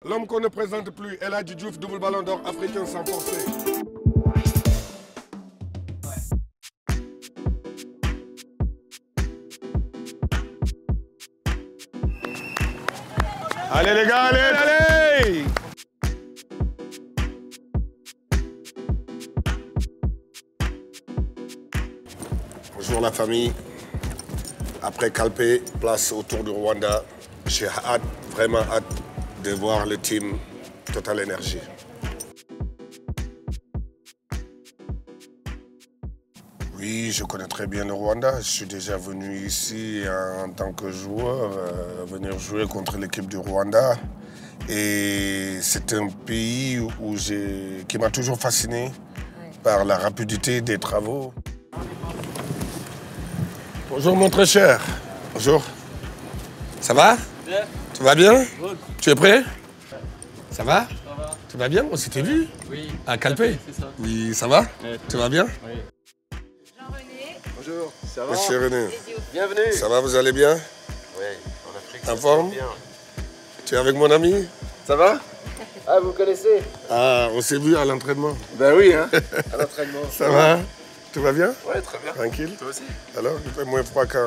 L'homme qu'on ne présente plus, El Hadji Diouf, double ballon d'or africain sans forcer. Allez les gars, allez, allez! Bonjour la famille. Après Calpe, place au Tour du Rwanda. J'ai hâte, vraiment hâte de voir le team Total Energy. Oui, je connais très bien le Rwanda. Je suis déjà venu ici en tant que joueur, venir jouer contre l'équipe du Rwanda. Et c'est un pays qui m'a toujours fasciné par la rapidité des travaux. Bonjour mon très cher. Bonjour. Ça va? Bien. Tout va bien? Good. Tu es prêt? Ça va? Ça va. Tout va bien? On s'était vu? Oui. À Calpe? C'est ça. Oui, ça va? Ouais. Tout va bien? Oui. Jean-René. Bonjour, ça va? Monsieur René. Bienvenue. Ça va, vous allez bien? Oui, en Afrique. En forme? Bien. Tu es avec mon ami? Ça va? Ah, vous connaissez? Ah, on s'est vu à l'entraînement. Ben oui, hein. À l'entraînement. Ça va? Tout va bien? Ouais, très bien. Tranquille? Toi aussi? Alors, il fait moins froid qu'à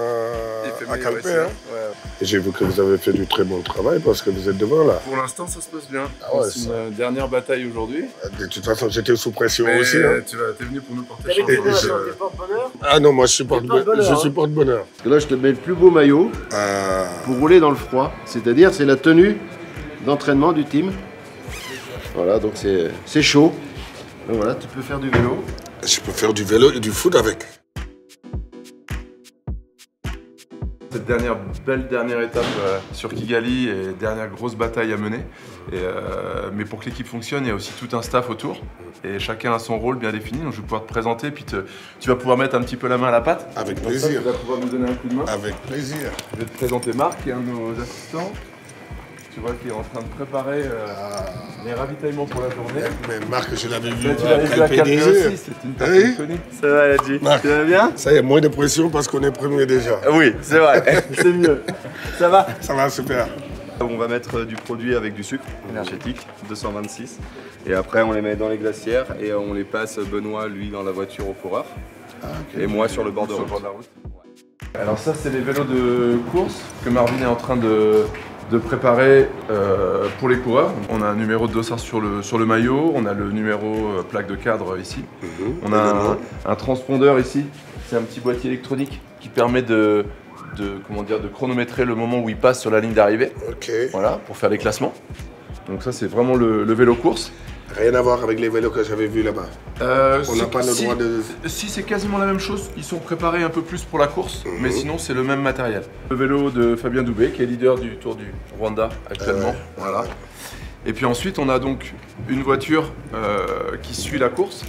Calpe, ouais, hein? ouais. Et j'ai vu que vous avez fait du très bon travail parce que vous êtes devant là. Pour l'instant, ça se passe bien. Ah ouais, c'est une dernière bataille aujourd'hui. De toute façon, j'étais sous pression Mais aussi. Hein. t'es venu pour nous porter T'avais chance. dit quoi, je- t'es porte-bonheur? Ah non, moi je supporte porte-bonheur, hein. bonheur. Parce que là, je te mets le plus beau maillot pour rouler dans le froid. C'est-à-dire, c'est la tenue d'entraînement du team. Voilà, donc c'est chaud. Donc voilà, tu peux faire du vélo. Je peux faire du vélo et du foot avec. Cette belle dernière étape sur Kigali et dernière grosse bataille à mener. Mais pour que l'équipe fonctionne, il y a aussi tout un staff autour. Et chacun a son rôle bien défini. Donc je vais pouvoir te présenter, puis tu vas pouvoir mettre un petit peu la main à la pâte. Avec Comme ça, plaisir. tu vas pouvoir nous donner un coup de main. Avec plaisir. Je vais te présenter Marc, qui est un de nos assistants. Tu vois qu'il est en train de préparer les ravitaillements pour la journée. Mais Marc, je l'avais vu Là, tu l'avais vu à Calpe aussi, c'est une personne Oui. connue. Ça va, Ladji? Marc. Tu vas bien? Ça y est, moins de pression parce qu'on est premier déjà. Oui, c'est vrai. C'est mieux. Ça va? Ça va, super. On va mettre du produit avec du sucre énergétique, 226. Et après, on les met dans les glacières et on les passe, Benoît, lui, dans la voiture au fourreur. Et moi sur le bord de Sur le route. bord de la route. Alors ça, c'est les vélos de course que Marvin est en train de préparer pour les coureurs. On a un numéro de dossard sur le maillot, on a le numéro plaque de cadre ici. On a un transpondeur ici, c'est un petit boîtier électronique qui permet de chronométrer le moment où il passe sur la ligne d'arrivée. Ok. Voilà, pour faire les classements. Donc ça, c'est vraiment le vélo course. Rien à voir avec les vélos que j'avais vus là-bas. On n'a pas le droit de... Si, c'est quasiment la même chose. Ils sont préparés un peu plus pour la course, mais sinon c'est le même matériel. Le vélo de Fabien Doubé, qui est leader du Tour du Rwanda actuellement. Voilà. Et puis ensuite, on a donc une voiture qui suit la course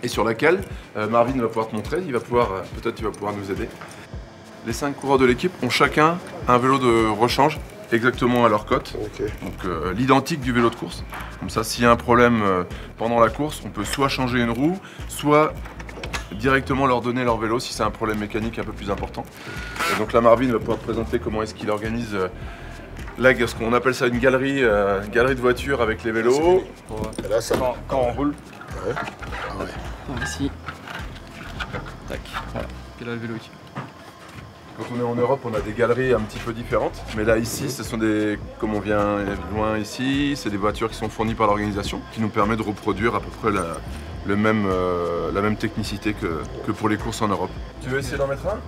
et sur laquelle Marvin va pouvoir te montrer. Peut-être tu vas pouvoir nous aider. Les 5 coureurs de l'équipe ont chacun un vélo de rechange exactement à leur cote. Ok. Donc l'identique du vélo de course. Comme ça, s'il y a un problème pendant la course, on peut soit changer une roue, soit directement leur donner leur vélo si c'est un problème mécanique un peu plus important. Et donc là, Marvin va pouvoir te présenter comment est-ce qu'il organise ce qu'on appelle ça une galerie de voitures avec les vélos. Et là, ça... Quand on roule. Ouais. Ici. Tac. Voilà. Et là, le vélo ici. Quand on est en Europe, on a des galeries un petit peu différentes. Mais là, ici, ce sont comme on vient loin ici, c'est des voitures qui sont fournies par l'organisation, qui nous permet de reproduire à peu près la même technicité que pour les courses en Europe. Tu veux essayer d'en mettre un?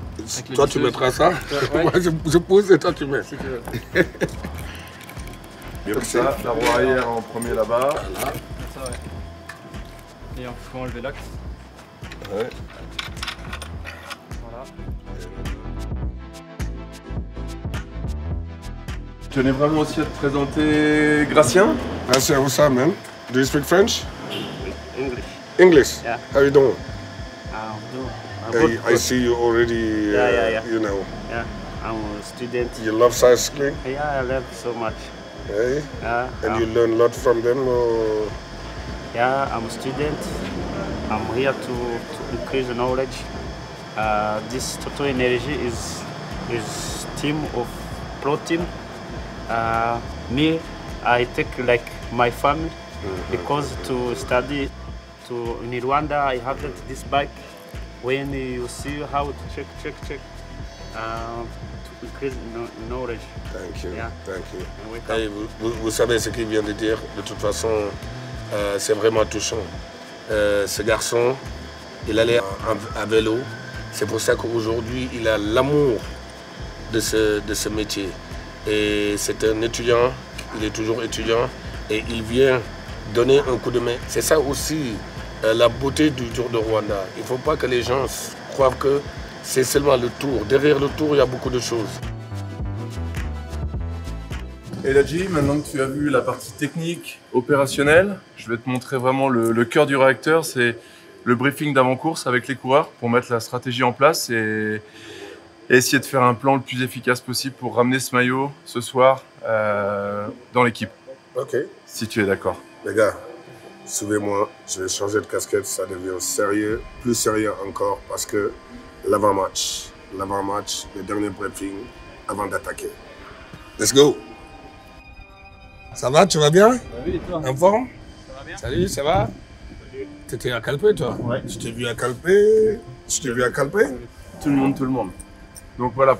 Toi, tu mettras ça. Ouais. Moi, je pousse et toi, tu mets. Si tu veux. Comme ça, la roue arrière en premier là-bas. Ça, ouais. Et on peut enlever l'axe. Ouais. Voilà. Je tenais vraiment aussi à te présenter Gracien. That's what's up, man. Do you speak French? English. English? Yeah. How you doing? Good. I see you already, Yeah. you know. Yeah, I'm a student. You love cycling, Yeah, I love so much. eh? Yeah, And you learn a lot from them? Or... yeah, I'm a student. I'm here to increase the knowledge. This Total Energy is team of pro team. Me, I take like my family because to study in Rwanda I have this bike. When you see how to check to increase knowledge. Thank you, Yeah. thank you. And we come. Et vous savez ce qu'il vient de dire, de toute façon, c'est vraiment touchant. Ce garçon, il allait à vélo, c'est pour ça qu'aujourd'hui, il a l'amour de ce métier. Et c'est un étudiant, il est toujours étudiant, et il vient donner un coup de main. C'est ça aussi la beauté du Tour de Rwanda. Il ne faut pas que les gens croient que c'est seulement le tour. Derrière le tour, il y a beaucoup de choses. Eladji, maintenant que tu as vu la partie technique, opérationnelle, je vais te montrer vraiment le cœur du réacteur, c'est le briefing d'avant-course avec les coureurs pour mettre la stratégie en place et essayer de faire un plan le plus efficace possible pour ramener ce maillot ce soir dans l'équipe. Ok. Si tu es d'accord. Les gars, suivez-moi, je vais changer de casquette, ça devient sérieux, plus sérieux encore, parce que l'avant-match, le dernier briefing avant d'attaquer. Let's go! Ça va, tu vas bien? Oui, et toi? En forme? Ça va bien? Salut, ça va? T'étais à Calpé, toi? Ouais. Je t'ai vu à Calpé. Tout le monde. Donc voilà,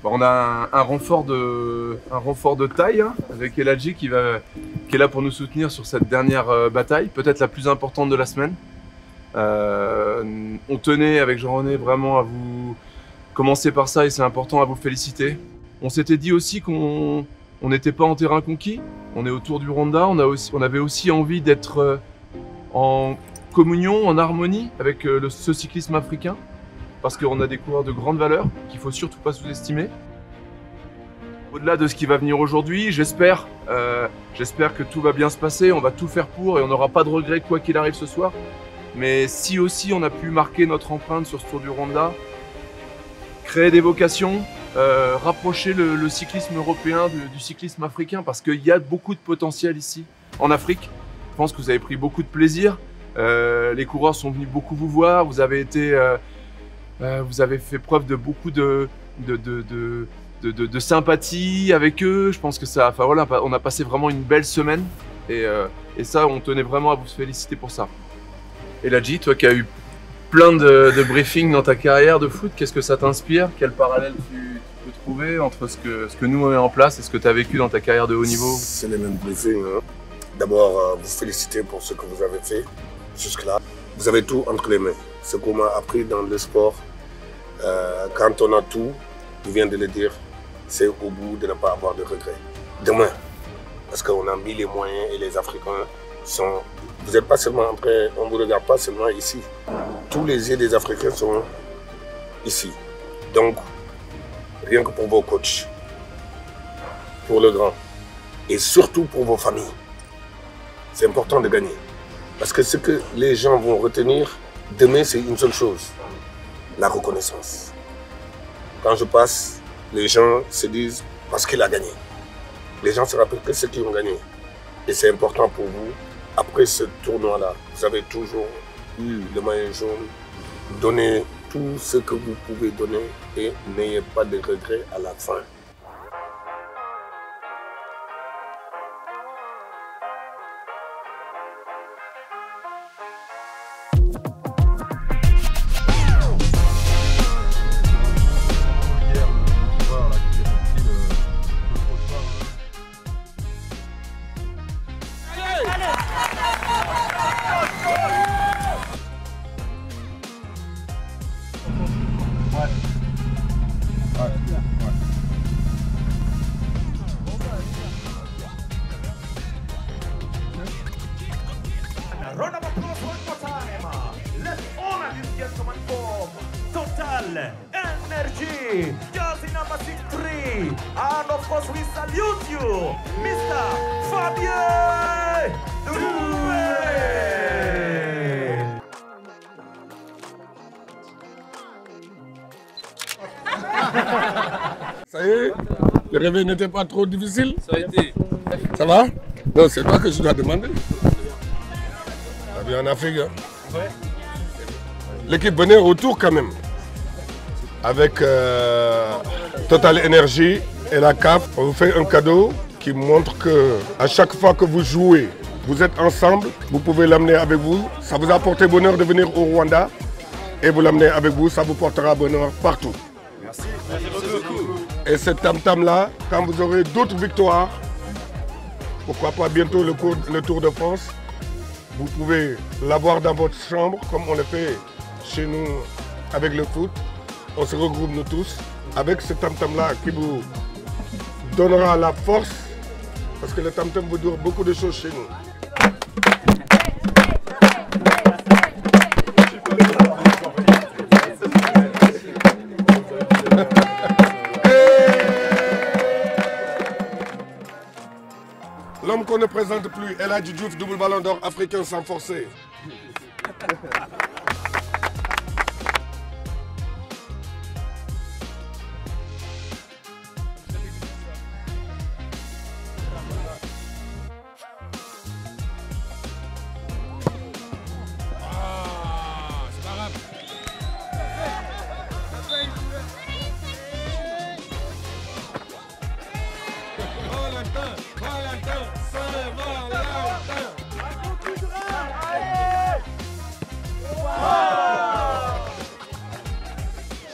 on a un renfort de taille hein, avec Eladji qui est là pour nous soutenir sur cette dernière bataille, peut-être la plus importante de la semaine. On tenait avec Jean-René vraiment à vous commencer par ça et c'est important à vous féliciter. On s'était dit aussi qu'on n'était pas en terrain conquis, on est autour du Rwanda, on avait aussi envie d'être en communion, en harmonie avec ce cyclisme africain. Parce qu'on a des coureurs de grande valeur qu'il ne faut surtout pas sous-estimer. Au-delà de ce qui va venir aujourd'hui, j'espère que tout va bien se passer, on va tout faire pour et on n'aura pas de regrets quoi qu'il arrive ce soir. Mais si aussi on a pu marquer notre empreinte sur ce Tour du Rwanda, créer des vocations, rapprocher le cyclisme européen du cyclisme africain parce qu'il y a beaucoup de potentiel ici, en Afrique. Je pense que vous avez pris beaucoup de plaisir, les coureurs sont venus beaucoup vous voir, vous avez fait preuve de beaucoup de sympathie avec eux. Je pense que ça, enfin voilà, on a passé vraiment une belle semaine et ça, on tenait vraiment à vous féliciter pour ça. Eladji, toi qui as eu plein de briefings dans ta carrière de foot, qu'est-ce que ça t'inspire? Quel parallèle tu peux trouver entre ce que nous on met en place et ce que tu as vécu dans ta carrière de haut niveau? C'est les mêmes briefings. Hein. D'abord, vous féliciter pour ce que vous avez fait jusque-là. Vous avez tout entre les mains. Ce qu'on m'a appris dans le sport, quand on a tout, je viens de le dire, c'est au bout de ne pas avoir de regrets. Demain, parce qu'on a mis les moyens et les Africains sont... Vous n'êtes pas seulement après, on ne vous regarde pas seulement ici. Tous les yeux des Africains sont ici. Donc, rien que pour vos coachs, pour le grand, et surtout pour vos familles, c'est important de gagner. Parce que ce que les gens vont retenir demain, c'est une seule chose, la reconnaissance. Quand je passe, les gens se disent parce qu'il a gagné. Les gens se rappellent que ceux qui ont gagné. Et c'est important pour vous. Après ce tournoi-là, vous avez toujours eu le maillot jaune. Donnez tout ce que vous pouvez donner et n'ayez pas de regrets à la fin. Round of applause one more time. Let's honor this gentleman from Total Energy, jersey number 63. And of course, we salute you, Mr. Fabien Doué. Ça y est, le réveil n'était pas trop difficile? Ça a été. Ça va? Non, c'est toi que je dois demander. T'as vu en Afrique, hein? Ouais. L'équipe venait autour quand même. Avec Total Energy et la CAF, on vous fait un cadeau. qui montre que à chaque fois que vous jouez, vous êtes ensemble, vous pouvez l'amener avec vous. Ça vous a apporté bonheur de venir au Rwanda et vous l'amenez avec vous, ça vous portera bonheur partout. Merci beaucoup. Et ce tam-tam-là, quand vous aurez d'autres victoires, pourquoi pas bientôt le Tour de France, vous pouvez l'avoir dans votre chambre, comme on le fait chez nous avec le foot. On se regroupe nous tous avec ce tam-tam-là qui vous donnera la force, parce que le tam-tam vous dure beaucoup de choses chez nous. L'homme qu'on ne présente plus, El Hadji Diouf, double ballon d'or africain sans forcer.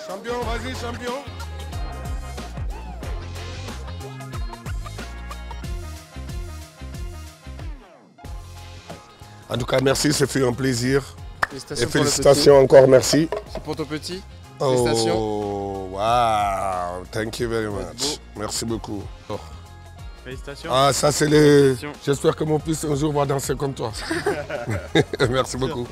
Champion, vas-y, champion. En tout cas, merci, ça fait un plaisir. Félicitations, et félicitations encore, merci. C'est pour ton petit. Félicitations. Oh, wow, thank you very much. Merci beaucoup. Félicitations. Ah, ça c'est les... J'espère que mon fils un jour va danser comme toi. Merci beaucoup.